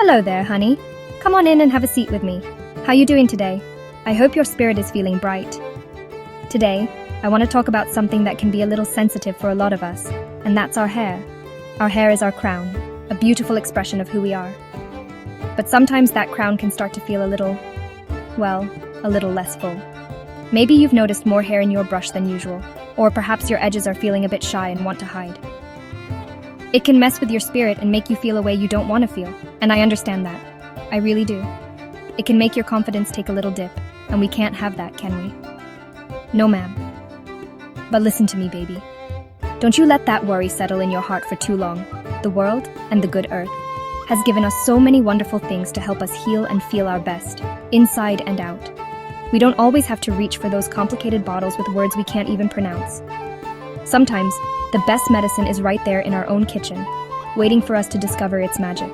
Hello there, honey. Come on in and have a seat with me. How you doing today? I hope your spirit is feeling bright. Today, I want to talk about something that can be a little sensitive for a lot of us, and that's our hair. Our hair is our crown, a beautiful expression of who we are. But sometimes that crown can start to feel a little less full. Maybe you've noticed more hair in your brush than usual, or perhaps your edges are feeling a bit shy and want to hide. It can mess with your spirit and make you feel a way you don't want to feel, and I understand that. I really do. It can make your confidence take a little dip, and we can't have that, can we? No, ma'am. But listen to me, baby. Don't you let that worry settle in your heart for too long. The world, and the good earth, has given us so many wonderful things to help us heal and feel our best, inside and out. We don't always have to reach for those complicated bottles with words we can't even pronounce. Sometimes, the best medicine is right there in our own kitchen, waiting for us to discover its magic.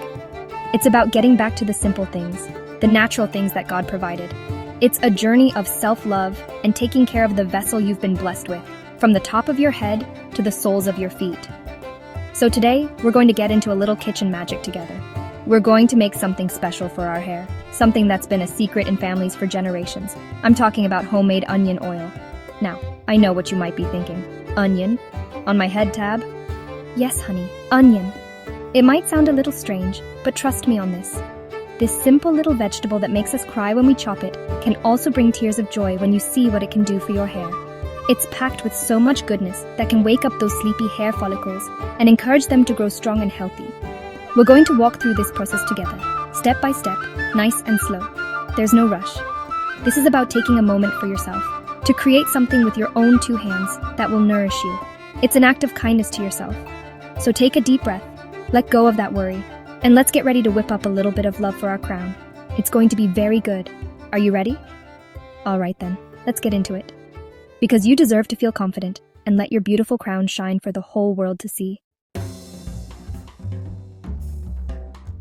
It's about getting back to the simple things, the natural things that God provided. It's a journey of self-love and taking care of the vessel you've been blessed with, from the top of your head to the soles of your feet. So today, we're going to get into a little kitchen magic together. We're going to make something special for our hair, something that's been a secret in families for generations. I'm talking about homemade onion oil. Now, I know what you might be thinking. Onion? On my head tab? Yes, honey, onion. It might sound a little strange, but trust me on this. This simple little vegetable that makes us cry when we chop it can also bring tears of joy when you see what it can do for your hair. It's packed with so much goodness that can wake up those sleepy hair follicles and encourage them to grow strong and healthy. We're going to walk through this process together, step by step, nice and slow. There's no rush. This is about taking a moment for yourself, to create something with your own two hands that will nourish you. It's an act of kindness to yourself. So take a deep breath, let go of that worry, and let's get ready to whip up a little bit of love for our crown. It's going to be very good. Are you ready? All right then, let's get into it. Because you deserve to feel confident and let your beautiful crown shine for the whole world to see.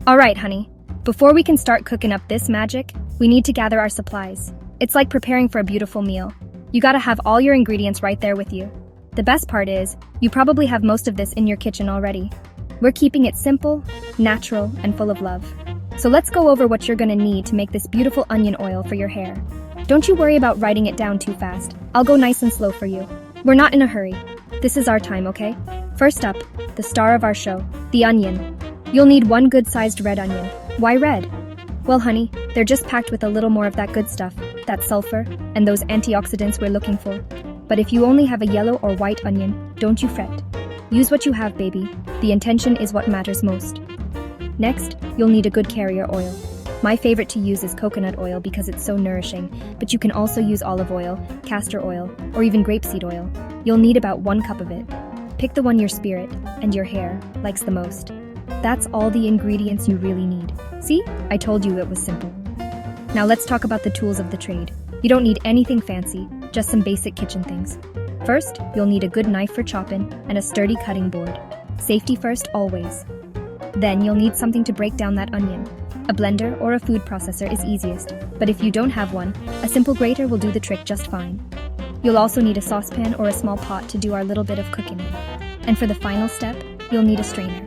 All right, honey. Before we can start cooking up this magic, we need to gather our supplies. It's like preparing for a beautiful meal. You gotta have all your ingredients right there with you. The best part is, you probably have most of this in your kitchen already. We're keeping it simple, natural, and full of love. So let's go over what you're gonna need to make this beautiful onion oil for your hair. Don't you worry about writing it down too fast. I'll go nice and slow for you. We're not in a hurry. This is our time, okay? First up, the star of our show, the onion. You'll need one good-sized red onion. Why red? Well, honey, they're just packed with a little more of that good stuff, that sulfur, and those antioxidants we're looking for. But if you only have a yellow or white onion, don't you fret. Use what you have, baby. The intention is what matters most. Next, you'll need a good carrier oil. My favorite to use is coconut oil because it's so nourishing, but you can also use olive oil, castor oil, or even grapeseed oil. You'll need about 1 cup of it. Pick the one your spirit, and your hair, likes the most. That's all the ingredients you really need. See? I told you it was simple. Now let's talk about the tools of the trade. You don't need anything fancy, just some basic kitchen things. First, you'll need a good knife for chopping and a sturdy cutting board. Safety first, always. Then you'll need something to break down that onion. A blender or a food processor is easiest, but if you don't have one, a simple grater will do the trick just fine. You'll also need a saucepan or a small pot to do our little bit of cooking in. And for the final step, you'll need a strainer.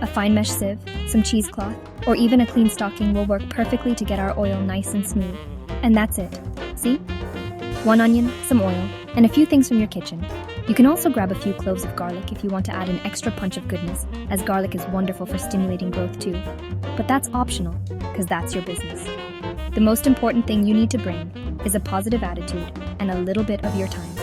A fine mesh sieve, some cheesecloth, or even a clean stocking will work perfectly to get our oil nice and smooth. And that's it. See? 1 onion, some oil, and a few things from your kitchen. You can also grab a few cloves of garlic if you want to add an extra punch of goodness, as garlic is wonderful for stimulating growth too. But that's optional, because that's your business. The most important thing you need to bring is a positive attitude and a little bit of your time.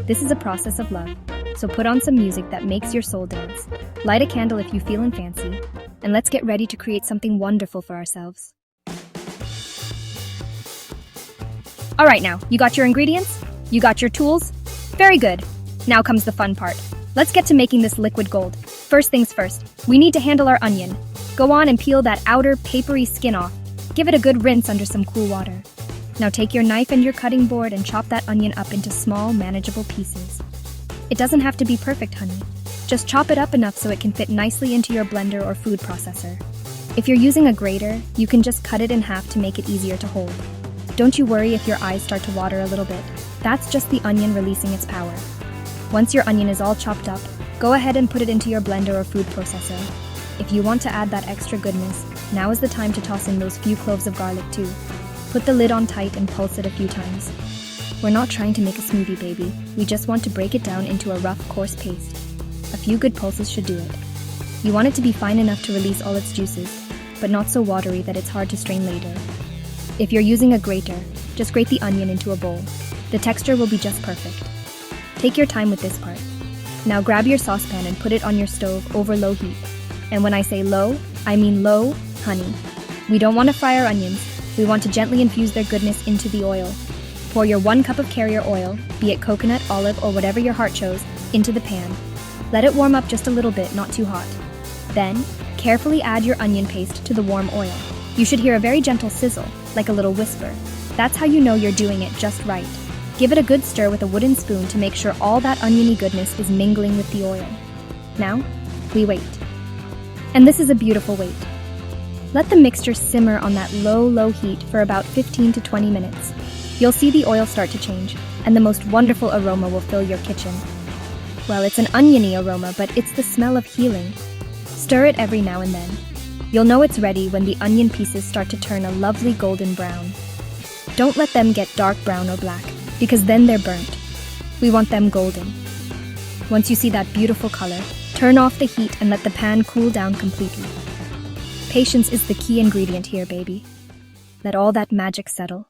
This is a process of love, so put on some music that makes your soul dance. Light a candle if you feelin' fancy, and let's get ready to create something wonderful for ourselves. All right now, you got your ingredients? You got your tools? Very good. Now comes the fun part. Let's get to making this liquid gold. First things first, we need to handle our onion. Go on and peel that outer, papery skin off. Give it a good rinse under some cool water. Now take your knife and your cutting board and chop that onion up into small, manageable pieces. It doesn't have to be perfect, honey. Just chop it up enough so it can fit nicely into your blender or food processor. If you're using a grater, you can just cut it in half to make it easier to hold. Don't you worry if your eyes start to water a little bit. That's just the onion releasing its power. Once your onion is all chopped up, go ahead and put it into your blender or food processor. If you want to add that extra goodness, now is the time to toss in those few cloves of garlic too. Put the lid on tight and pulse it a few times. We're not trying to make a smoothie, baby. We just want to break it down into a rough, coarse paste. A few good pulses should do it. You want it to be fine enough to release all its juices, but not so watery that it's hard to strain later. If you're using a grater, just grate the onion into a bowl. The texture will be just perfect. Take your time with this part. Now grab your saucepan and put it on your stove over low heat. And when I say low, I mean low, honey. We don't want to fry our onions. We want to gently infuse their goodness into the oil. Pour your 1 cup of carrier oil, be it coconut, olive, or whatever your heart chose, into the pan. Let it warm up just a little bit, not too hot. Then, carefully add your onion paste to the warm oil. You should hear a very gentle sizzle, like a little whisper. That's how you know you're doing it just right. Give it a good stir with a wooden spoon to make sure all that oniony goodness is mingling with the oil. Now, we wait. And this is a beautiful wait. Let the mixture simmer on that low heat for about 15 to 20 minutes. You'll see the oil start to change, and the most wonderful aroma will fill your kitchen. Well, it's an oniony aroma, but it's the smell of healing. Stir it every now and then. You'll know it's ready when the onion pieces start to turn a lovely golden brown. Don't let them get dark brown or black, because then they're burnt. We want them golden. Once you see that beautiful color, turn off the heat and let the pan cool down completely. Patience is the key ingredient here, baby. Let all that magic settle.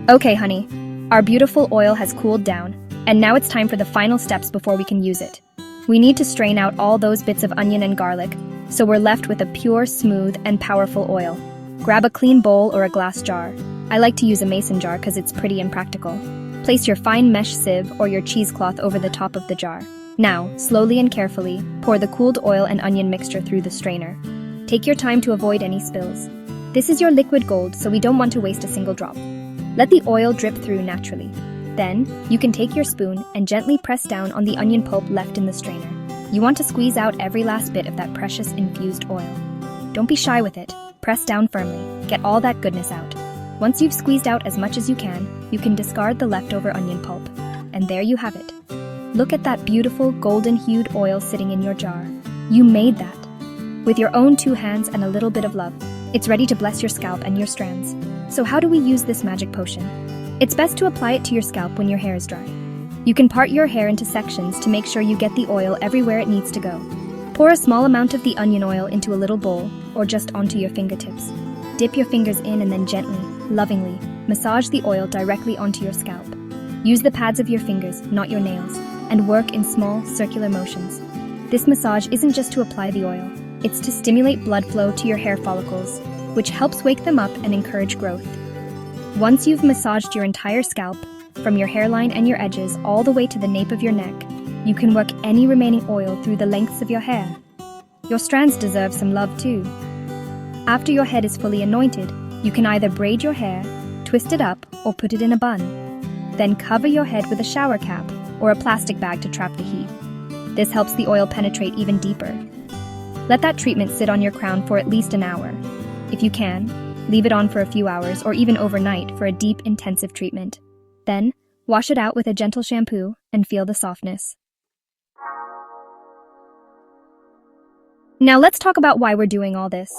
Okay, honey, our beautiful oil has cooled down, and now it's time for the final steps before we can use it. We need to strain out all those bits of onion and garlic, so we're left with a pure, smooth, and powerful oil. Grab a clean bowl or a glass jar. I like to use a mason jar because it's pretty and practical. Place your fine mesh sieve or your cheesecloth over the top of the jar. Now, slowly and carefully, pour the cooled oil and onion mixture through the strainer. Take your time to avoid any spills. This is your liquid gold, so we don't want to waste a single drop. Let the oil drip through naturally. Then, you can take your spoon and gently press down on the onion pulp left in the strainer. You want to squeeze out every last bit of that precious infused oil. Don't be shy with it. Press down firmly. Get all that goodness out. Once you've squeezed out as much as you can discard the leftover onion pulp. And there you have it. Look at that beautiful golden-hued oil sitting in your jar. You made that. With your own 2 hands and a little bit of love, it's ready to bless your scalp and your strands. So how do we use this magic potion? It's best to apply it to your scalp when your hair is dry. You can part your hair into sections to make sure you get the oil everywhere it needs to go. Pour a small amount of the onion oil into a little bowl, or just onto your fingertips. Dip your fingers in and then gently, lovingly, massage the oil directly onto your scalp. Use the pads of your fingers, not your nails, and work in small, circular motions. This massage isn't just to apply the oil, it's to stimulate blood flow to your hair follicles, which helps wake them up and encourage growth. Once you've massaged your entire scalp, from your hairline and your edges all the way to the nape of your neck, you can work any remaining oil through the lengths of your hair. Your strands deserve some love too. After your head is fully anointed, you can either braid your hair, twist it up, or put it in a bun. Then cover your head with a shower cap or a plastic bag to trap the heat. This helps the oil penetrate even deeper. Let that treatment sit on your crown for at least an hour. If you can, leave it on for a few hours or even overnight for a deep, intensive treatment. Then, wash it out with a gentle shampoo and feel the softness. Now let's talk about why we're doing all this.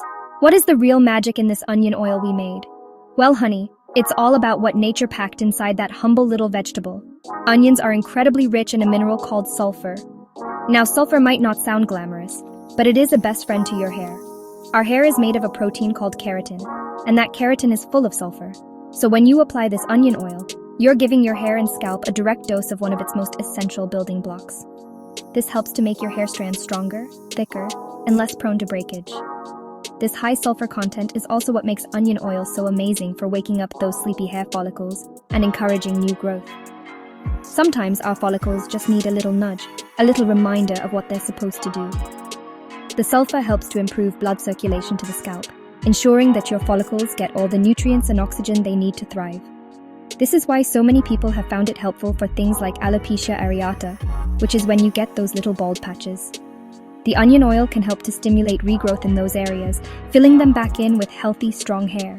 What is the real magic in this onion oil we made? Well, honey, it's all about what nature packed inside that humble little vegetable. Onions are incredibly rich in a mineral called sulfur. Now, sulfur might not sound glamorous, but it is a best friend to your hair. Our hair is made of a protein called keratin, and that keratin is full of sulfur. So when you apply this onion oil, you're giving your hair and scalp a direct dose of one of its most essential building blocks. This helps to make your hair strands stronger, thicker, and less prone to breakage. This high sulfur content is also what makes onion oil so amazing for waking up those sleepy hair follicles and encouraging new growth. Sometimes our follicles just need a little nudge, a little reminder of what they're supposed to do. The sulfur helps to improve blood circulation to the scalp, ensuring that your follicles get all the nutrients and oxygen they need to thrive. This is why so many people have found it helpful for things like alopecia areata, which is when you get those little bald patches. The onion oil can help to stimulate regrowth in those areas, filling them back in with healthy, strong hair.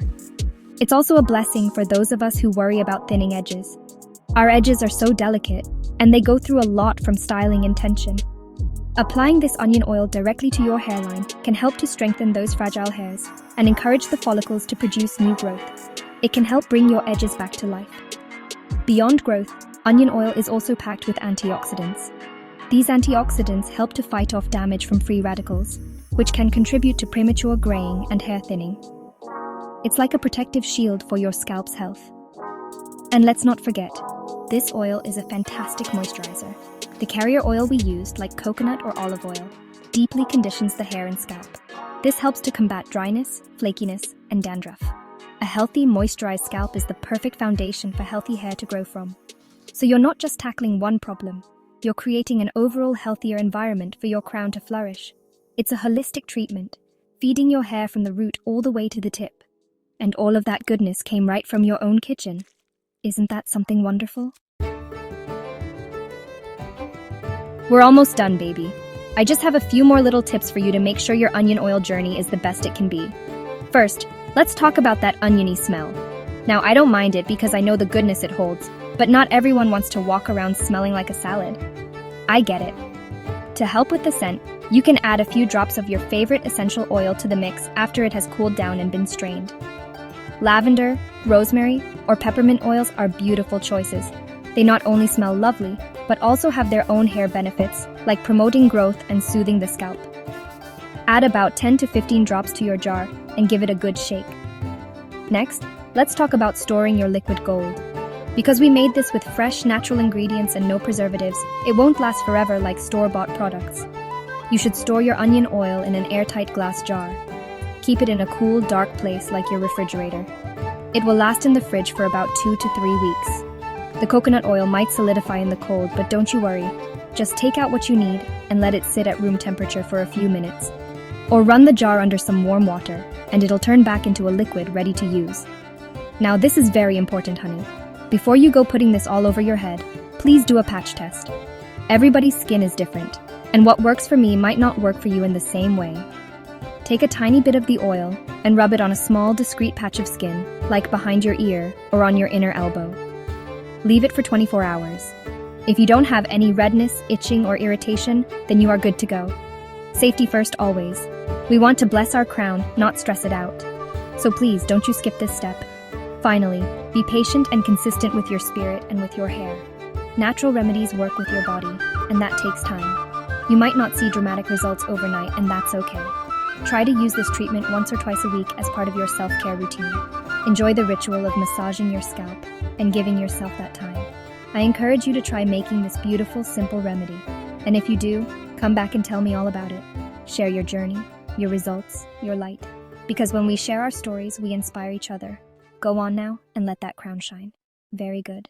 It's also a blessing for those of us who worry about thinning edges. Our edges are so delicate, and they go through a lot from styling intention. Applying this onion oil directly to your hairline can help to strengthen those fragile hairs and encourage the follicles to produce new growth. It can help bring your edges back to life. Beyond growth, onion oil is also packed with antioxidants. These antioxidants help to fight off damage from free radicals, which can contribute to premature graying and hair thinning. It's like a protective shield for your scalp's health. And let's not forget, this oil is a fantastic moisturizer. The carrier oil we used, like coconut or olive oil, deeply conditions the hair and scalp. This helps to combat dryness, flakiness, and dandruff. A healthy, moisturized scalp is the perfect foundation for healthy hair to grow from. So you're not just tackling one problem, you're creating an overall healthier environment for your crown to flourish. It's a holistic treatment, feeding your hair from the root all the way to the tip. And all of that goodness came right from your own kitchen. Isn't that something wonderful? We're almost done, baby. I just have a few more little tips for you to make sure your onion oil journey is the best it can be. First, let's talk about that oniony smell. Now, I don't mind it because I know the goodness it holds, but not everyone wants to walk around smelling like a salad. I get it. To help with the scent, you can add a few drops of your favorite essential oil to the mix after it has cooled down and been strained. Lavender, rosemary, or peppermint oils are beautiful choices. They not only smell lovely, but also have their own hair benefits, like promoting growth and soothing the scalp. Add about 10 to 15 drops to your jar and give it a good shake. Next, let's talk about storing your liquid gold. Because we made this with fresh, natural ingredients and no preservatives, it won't last forever like store-bought products. You should store your onion oil in an airtight glass jar. Keep it in a cool, dark place like your refrigerator. It will last in the fridge for about 2 to 3 weeks. The coconut oil might solidify in the cold, but don't you worry. Just take out what you need and let it sit at room temperature for a few minutes. Or run the jar under some warm water, and it'll turn back into a liquid ready to use. Now this is very important, honey. Before you go putting this all over your head, please do a patch test. Everybody's skin is different, and what works for me might not work for you in the same way. Take a tiny bit of the oil and rub it on a small, discreet patch of skin, like behind your ear or on your inner elbow. Leave it for 24 hours. If you don't have any redness, itching, or irritation, then you are good to go. Safety first always. We want to bless our crown, not stress it out. So please, don't you skip this step. Finally, be patient and consistent with your spirit and with your hair. Natural remedies work with your body, and that takes time. You might not see dramatic results overnight, and that's okay. Try to use this treatment once or twice a week as part of your self-care routine. Enjoy the ritual of massaging your scalp and giving yourself that time. I encourage you to try making this beautiful, simple remedy. And if you do, come back and tell me all about it. Share your journey, your results, your light. Because when we share our stories, we inspire each other. Go on now and let that crown shine. Very good.